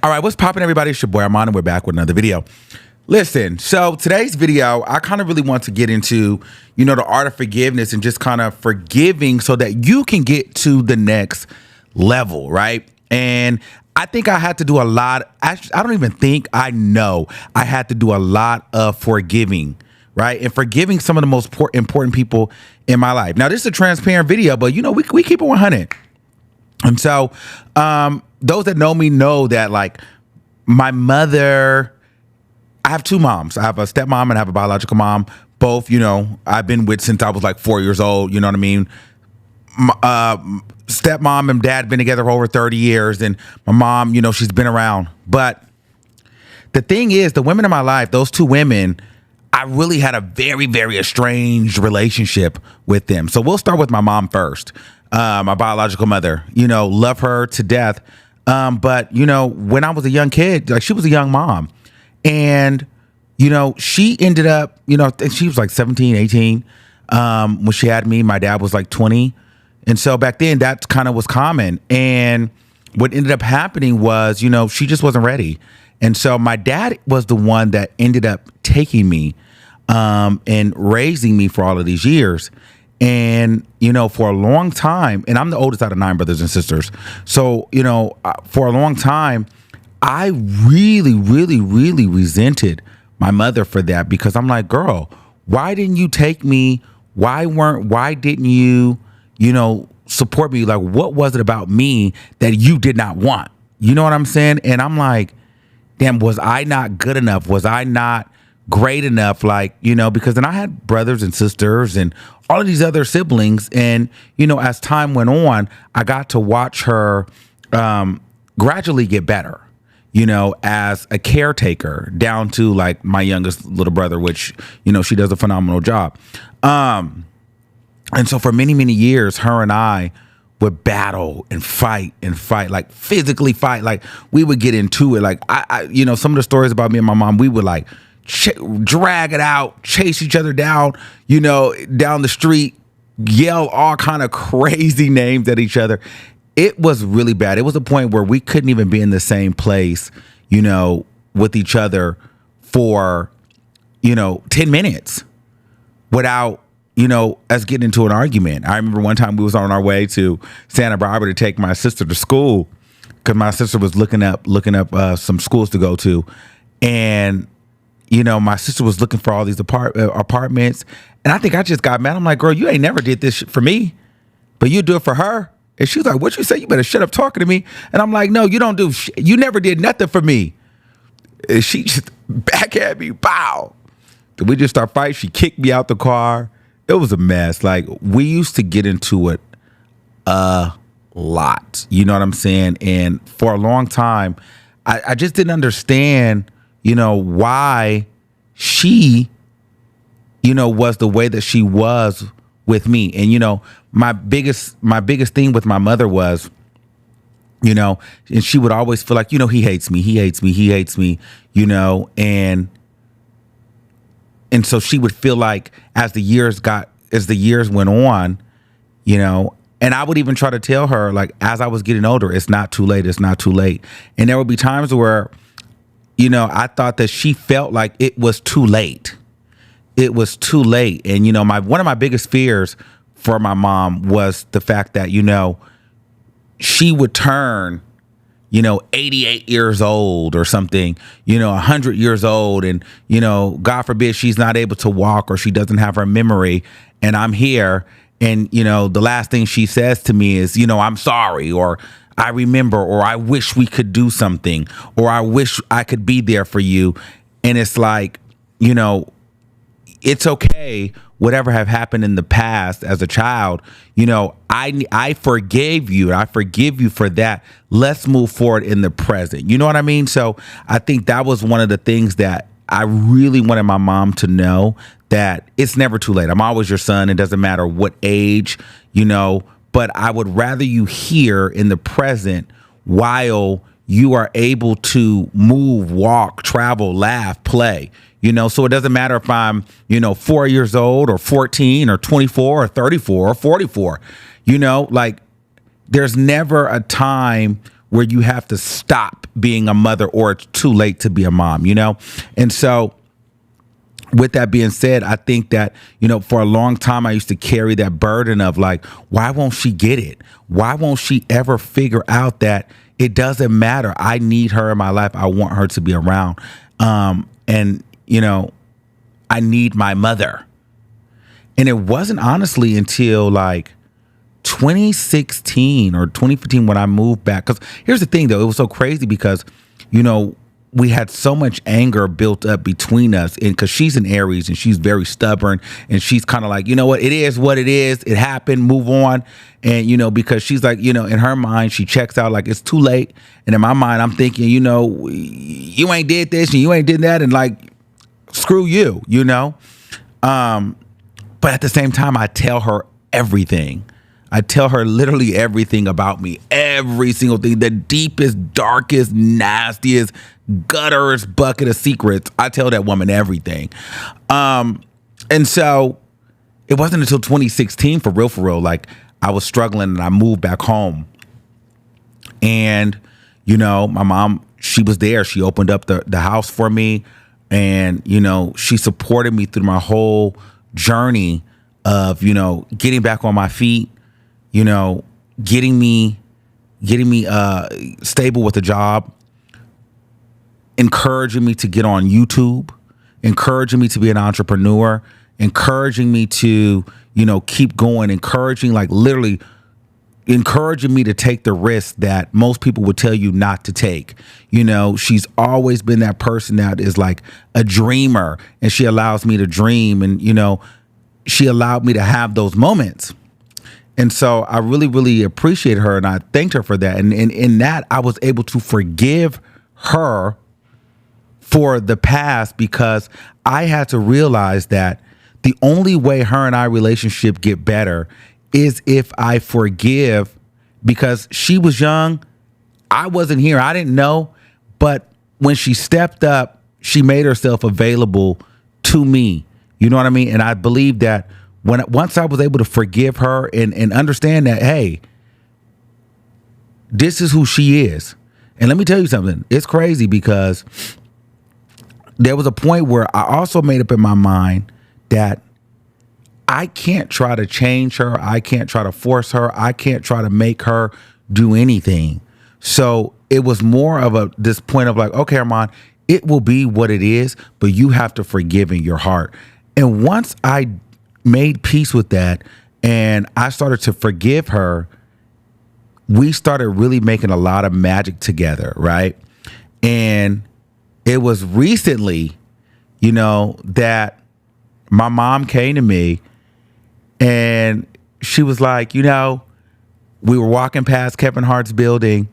All right, what's poppin', everybody? It's your boy Armon, and we're back with another video. Listen, so today's video, I kind of really want to get into, the art of forgiveness and just kind of forgiving so that you can get to the next level, right? And I think I had to do a lot. Actually, I don't even think I know I had to do a lot of forgiving, right? And forgiving some of the most important people in my life. Now, this is a transparent video, but we keep it 100. And so, those that know me know that, like, my mother, I have two moms. I have a stepmom and I have a biological mom. Both, I've been with since I was like 4 years old. You know what I mean? Stepmom and dad been together for over 30 years. And my mom, she's been around. But the thing is, the women in my life, those two women, I really had a very, very estranged relationship with them. So we'll start with my mom first. My biological mother, love her to death. But, when I was a young kid, like, she was a young mom, and, she ended up, she was like 17, 18, when she had me. My dad was like 20. And so back then that kind of was common. And what ended up happening was, she just wasn't ready. And so my dad was the one that ended up taking me, and raising me for all of these years. And, for a long time, and I'm the oldest out of 9 brothers and sisters. So, for a long time, I really, really, really resented my mother for that, because I'm like, girl, why didn't you take me? Why didn't you, support me? Like, what was it about me that you did not want? You know what I'm saying? And I'm like, damn, was I not good enough? Was I not great enough? Like, because then I had brothers and sisters and all of these other siblings. And, as time went on, I got to watch her gradually get better, as a caretaker, down to like my youngest little brother, which, she does a phenomenal job. And so for many, many years, her and I would battle and fight, like physically fight. Like, we would get into it. Like, I some of the stories about me and my mom, we would like drag it out, chase each other down, down the street, yell all kind of crazy names at each other. It was really bad. It was a point where we couldn't even be in the same place, with each other for, 10 minutes without, us getting into an argument. I remember one time we was on our way to Santa Barbara to take my sister to school, because my sister was looking up some schools to go to. And my sister was looking for all these apartments. And I think I just got mad. I'm like, girl, you ain't never did this shit for me, but you do it for her. And she was like, what you say? You better shut up talking to me. And I'm like, no, you don't do shit. You never did nothing for me. And she just back at me, pow. We just start fighting. She kicked me out the car. It was a mess. Like, we used to get into it a lot. You know what I'm saying? And for a long time, I just didn't understand, why she, was the way that she was with me. And, my biggest thing with my mother was, and she would always feel like, he hates me, and so she would feel like as the years went on, and I would even try to tell her, like, as I was getting older, it's not too late. And there would be times where, I thought that she felt like it was too late. And, one of my biggest fears for my mom was the fact that, she would turn, 88 years old or something, 100 years old. And, God forbid she's not able to walk or she doesn't have her memory. And I'm here. And, the last thing she says to me is, I'm sorry, or I remember, or I wish we could do something, or I wish I could be there for you. And it's like, it's okay, whatever have happened in the past as a child, I forgave you. I forgive you for that. Let's move forward in the present. You know what I mean? So I think that was one of the things that I really wanted my mom to know, that it's never too late. I'm always your son. It doesn't matter what age, but I would rather you here in the present while you are able to move, walk, travel, laugh, play. So it doesn't matter if I'm, 4 years old or 14 or 24 or 34 or 44, like there's never a time where you have to stop being a mother or it's too late to be a mom, you know? And so with that being said, I think that, you know, for a long time, I used to carry that burden of like, why won't she get it? Why won't she ever figure out that it doesn't matter? I need her in my life. I want her to be around. And, you know, I need my mother. And it wasn't honestly until like 2016 or 2015 when I moved back. Because here's the thing, though. It was so crazy because, you know, we had so much anger built up between us, and because she's an Aries and she's very stubborn, and she's kind of like, you know what, it is what it is. It happened, move on. And, you know, because she's like, you know, in her mind, she checks out like it's too late. And in my mind, I'm thinking, you know, you ain't did this and you ain't did that. And like, screw you, you know. But at the same time, I tell her everything. I tell her literally everything about me, every single thing, the deepest, darkest, nastiest, gutterest bucket of secrets. I tell that woman everything. And so it wasn't until 2016, for real, like I was struggling and I moved back home. And, you know, my mom, she was there. She opened up the house for me. And, you know, she supported me through my whole journey of, you know, getting back on my feet, you know, getting me stable with a job, encouraging me to get on YouTube, encouraging me to be an entrepreneur, encouraging me to, you know, keep going, encouraging, like literally encouraging me to take the risk that most people would tell you not to take. You know, she's always been that person that is like a dreamer, and she allows me to dream, and, you know, she allowed me to have those moments. And so I really, really appreciate her, and I thanked her for that. And in that, I was able to forgive her for the past, because I had to realize that the only way her and I relationship get better is if I forgive, because she was young. I wasn't here. I didn't know. But when she stepped up, she made herself available to me. You know what I mean? And I believe that once I was able to forgive her and understand that, hey, this is who she is. And let me tell you something. It's crazy because there was a point where I also made up in my mind that I can't try to change her. I can't try to force her. I can't try to make her do anything. So it was more of this point of like, okay, Armon, it will be what it is, but you have to forgive in your heart. And once I made peace with that and I started to forgive her, we started really making a lot of magic together, right? And it was recently, you know, that my mom came to me and she was like, you know, we were walking past Kevin Hart's building,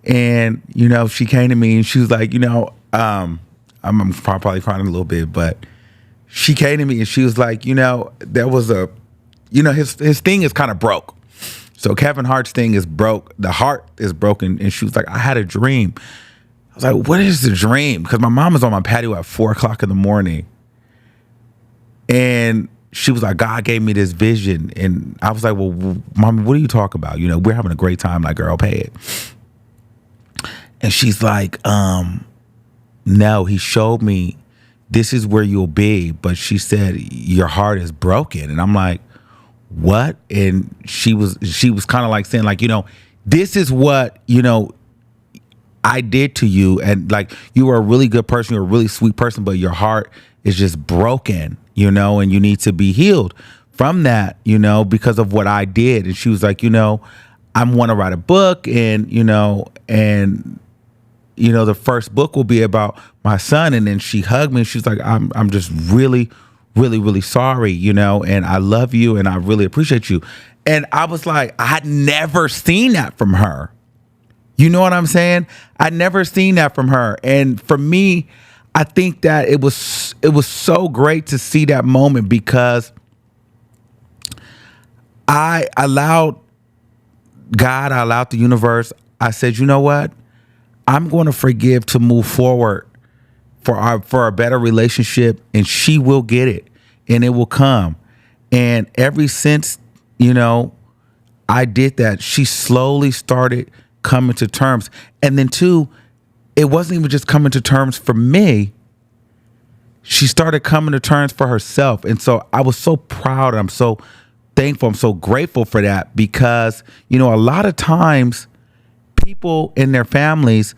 and, you know, she came to me and she was like, you know, I'm probably crying a little bit, but she came to me and she was like, you know, there was his thing is kind of broke. So Kevin Hart's thing is broke. The heart is broken. And she was like, I had a dream. I was like, what is the dream? Because my mom was on my patio at 4:00 in the morning. And she was like, God gave me this vision. And I was like, well, Mommy, what are you talking about? You know, we're having a great time. Like, girl, pay it. And she's like, no, he showed me this is where you'll be. But she said, your heart is broken. And I'm like, what? And she was kind of like saying, like, you know, this is what, you know, I did to you. And like, you were a really good person. You're a really sweet person, but your heart is just broken, you know, and you need to be healed from that, you know, because of what I did. And she was like, you know, I want to write a book, and, you know, the first book will be about my son. And then she hugged me and she's like, I'm just really, really, really sorry, you know, and I love you and I really appreciate you. And I was like, I had never seen that from her. You know what I'm saying? I'd never seen that from her. And for me, I think that it was so great to see that moment, because I allowed God, I allowed the universe. I said, you know what? I'm going to forgive to move forward for a better relationship, and she will get it and it will come. And ever since, you know, I did that, she slowly started coming to terms. And then too, it wasn't even just coming to terms for me. She started coming to terms for herself. And so I was so proud. I'm so thankful. I'm so grateful for that because, a lot of times people in their families,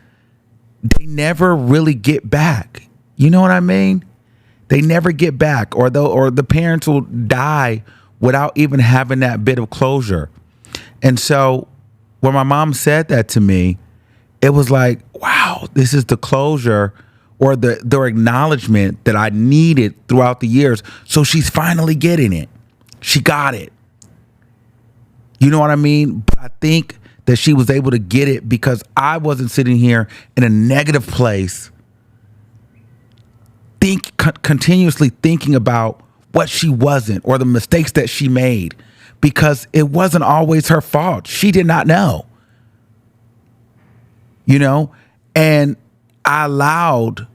they never really get back. You know what I mean? They never get back, or the parents will die without even having that bit of closure. And so when my mom said that to me, it was like, wow, this is the closure or the acknowledgement that I needed throughout the years. So she's finally getting it. She got it. You know what I mean? But I think that she was able to get it because I wasn't sitting here in a negative place, continuously thinking about what she wasn't or the mistakes that she made, because it wasn't always her fault. She did not know. And I allowed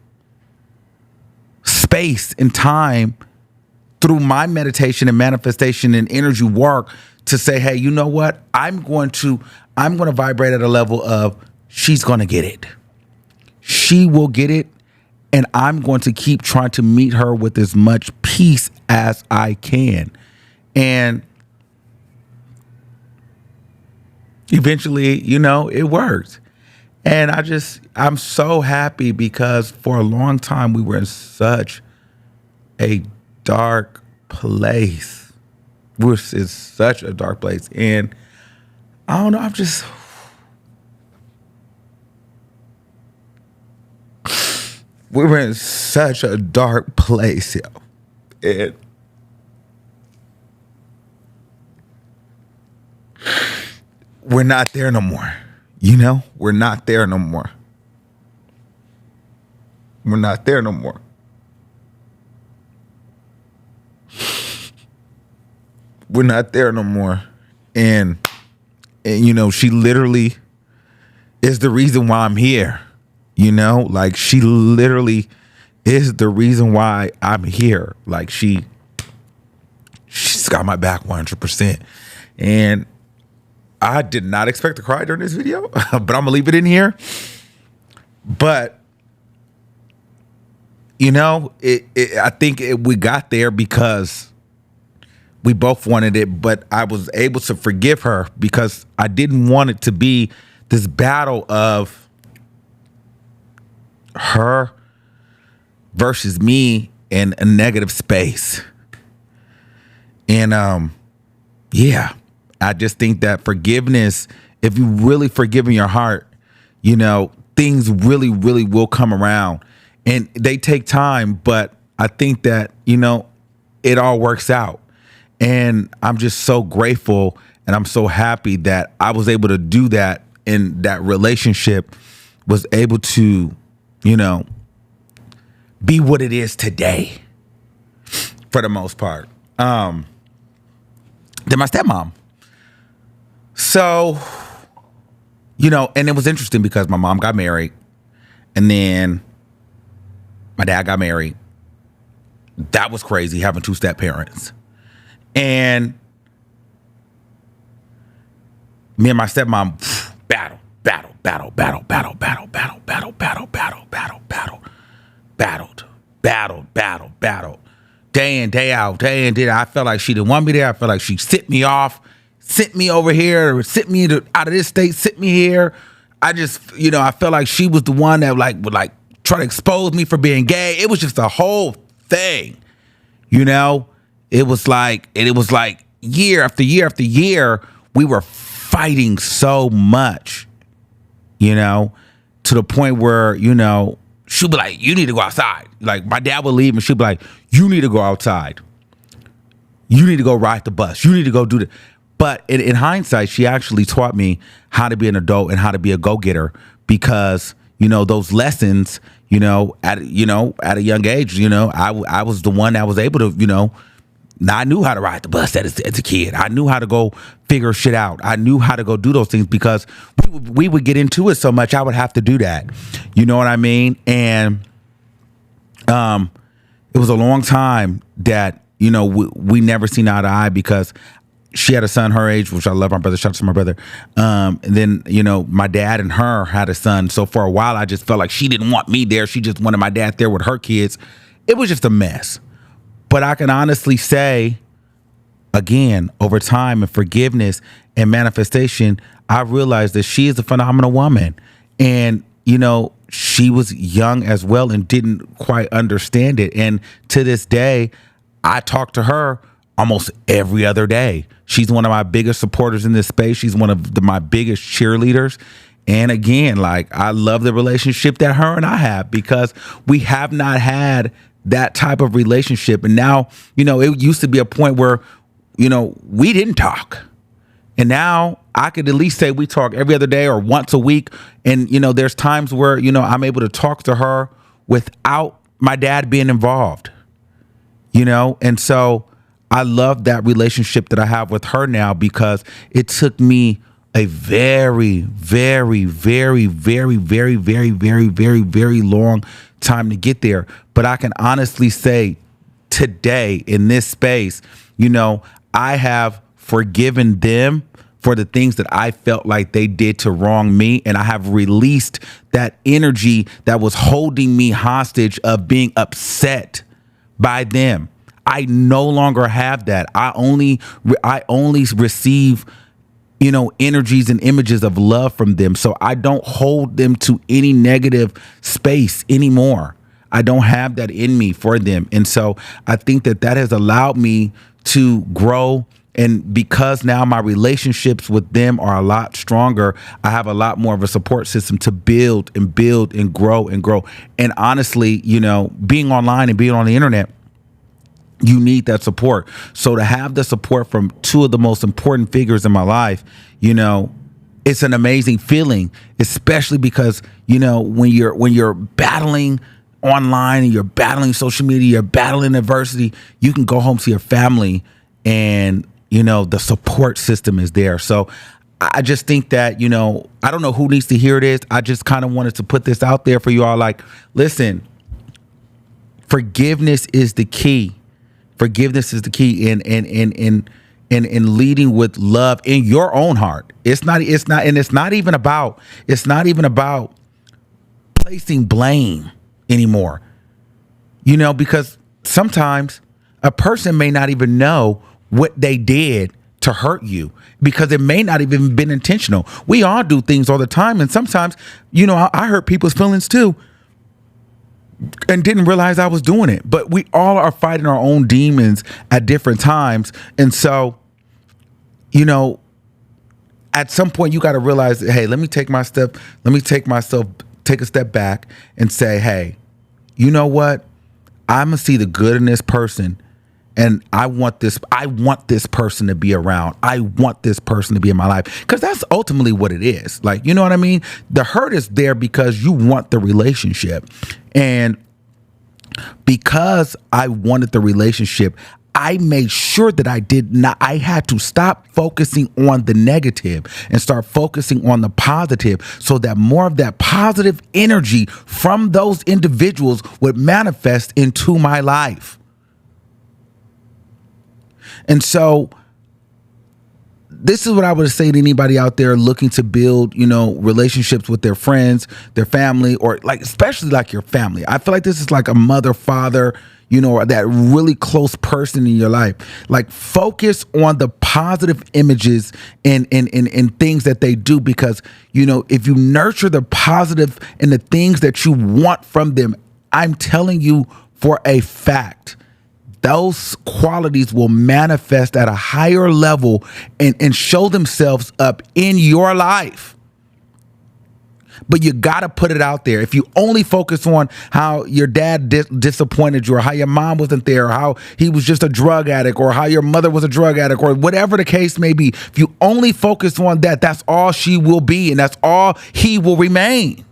space and time through my meditation and manifestation and energy work to say, hey, you know what? I'm going to vibrate at a level of she's going to get it. She will get it. And I'm going to keep trying to meet her with as much peace as I can. And eventually, it worked. And I'm so happy because for a long time we were in such a dark place. We were in such a dark place. And I don't know, we were in such a dark place, yo. And we're not there no more. We're not there no more. We're not there no more. We're not there no more. And she literally is the reason why I'm here. Like she literally is the reason why I'm here. Like she's got my back 100%. And I did not expect to cry during this video, but I'm gonna leave it in here. But I think we got there because we both wanted it, but I was able to forgive her because I didn't want it to be this battle of her versus me in a negative space. And yeah. I just think that forgiveness, if you really forgive in your heart, things really, really will come around. And they take time, but I think that, it all works out. And I'm just so grateful and I'm so happy that I was able to do that, and that relationship was able to, be what it is today for the most part. Then my stepmom. So, and it was interesting because my mom got married and then my dad got married. That was crazy, having two step parents. And me and my stepmom battled day in, day out, day in, day out. I felt like she didn't want me there. I felt like she sent me off, sent me over here, or sent me out of this state, sent me here. I just, I felt like she was the one that would try to expose me for being gay. It was just a whole thing, It was like year after year after year, we were fighting so much, to the point where, she'd be like, you need to go outside. Like, my dad would leave and she'd be like, you need to go outside. You need to go ride the bus. You need to go do that. But in hindsight, she actually taught me how to be an adult and how to be a go-getter because, those lessons, at a young age, I was the one that was able to, I knew how to ride the bus as a kid. I knew how to go figure shit out. I knew how to go do those things because we would get into it so much. I would have to do that. You know what I mean? And it was a long time that, we never seen eye to eye because, she had a son her age, which I love. My brother, shout out to my brother. And then, my dad and her had a son. So for a while, I just felt like she didn't want me there. She just wanted my dad there with her kids. It was just a mess. But I can honestly say, again, over time and forgiveness and manifestation, I realized that she is a phenomenal woman. And, she was young as well and didn't quite understand it. And to this day, I talk to her almost every other day. She's one of my biggest supporters in this space. She's one of my biggest cheerleaders. And again, I love the relationship that her and I have, because we have not had that type of relationship. And now, it used to be a point where, we didn't talk. And now I could at least say we talk every other day or once a week. And, there's times where, I'm able to talk to her without my dad being involved, and so I love that relationship that I have with her now, because it took me a very, very, very, very, very, very, very, very, very long time to get there. But I can honestly say today in this space, I have forgiven them for the things that I felt like they did to wrong me. And I have released that energy that was holding me hostage of being upset by them. I no longer have that. I only receive, energies and images of love from them. So I don't hold them to any negative space anymore. I don't have that in me for them. And so I think that has allowed me to grow. And because now my relationships with them are a lot stronger, I have a lot more of a support system to build and build and grow and grow. And honestly, being online and being on the internet, you need that support. So to have the support from two of the most important figures in my life, it's an amazing feeling, especially because, when you're battling online and you're battling social media, you're battling adversity, you can go home to your family and, the support system is there. So I just think that, I don't know who needs to hear this. I just kind of wanted to put this out there for you all. Listen, forgiveness is the key. Forgiveness is the key in leading with love in your own heart. It's not even about placing blame anymore. Because sometimes a person may not even know what they did to hurt you, because it may not even been intentional. We all do things all the time. And sometimes, I hurt people's feelings too, and didn't realize I was doing it. But we all are fighting our own demons at different times. And so, at some point you got to realize, hey, let me take a step back and say, hey, you know what? I'm going to see the good in this person. And I want this person to be around. I want this person to be in my life, because that's ultimately what it is. You know what I mean? The hurt is there because you want the relationship. And because I wanted the relationship, I made sure that I had to stop focusing on the negative and start focusing on the positive, so that more of that positive energy from those individuals would manifest into my life. And so this is what I would say to anybody out there looking to build, relationships with their friends, their family, or especially your family. I feel like this is like a mother, father, or that really close person in your life. Focus on the positive images and things that they do, because, if you nurture the positive and the things that you want from them, I'm telling you for a fact, those qualities will manifest at a higher level and show themselves up in your life. But you got to put it out there. If you only focus on how your dad disappointed you, or how your mom wasn't there, or how he was just a drug addict, or how your mother was a drug addict, or whatever the case may be, if you only focus on that, that's all she will be, and that's all he will remain.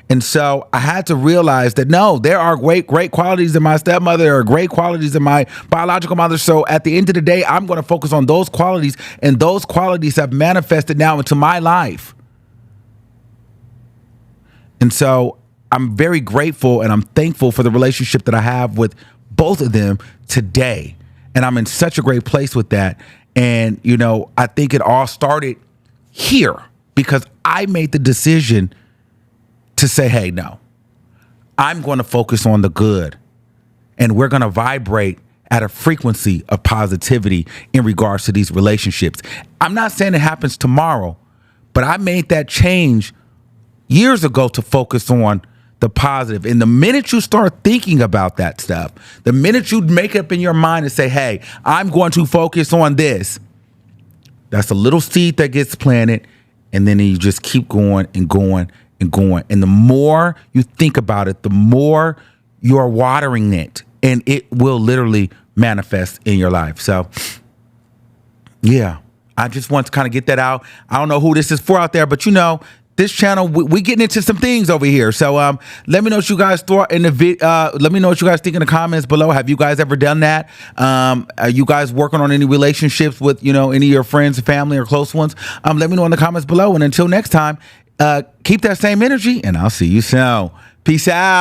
And so I had to realize that, no, there are great qualities in my stepmother. There are great qualities in my biological mother. So at the end of the day, I'm going to focus on those qualities, and those qualities have manifested now into my life. And so I'm very grateful and I'm thankful for the relationship that I have with both of them today. And I'm in such a great place with that. And, I think it all started here because I made the decision to say, hey, no, I'm going to focus on the good, and we're going to vibrate at a frequency of positivity in regards to these relationships. I'm not saying it happens tomorrow, but I made that change years ago to focus on the positive. And the minute you start thinking about that stuff, the minute you make up in your mind and say, hey, I'm going to focus on this, that's a little seed that gets planted, and then you just keep going and going and going. And the more you think about it, the more you're watering it, and it will literally manifest in your life. So, yeah, I just want to kind of get that out. I don't know who this is for out there, but this channel, we getting into some things over here. So let me know what you guys thought in the video. Let me know what you guys think in the comments below. Have you guys ever done that? Are you guys working on any relationships with, any of your friends, family, or close ones? Let me know in the comments below. And until next time, keep that same energy, and I'll see you soon. Peace out.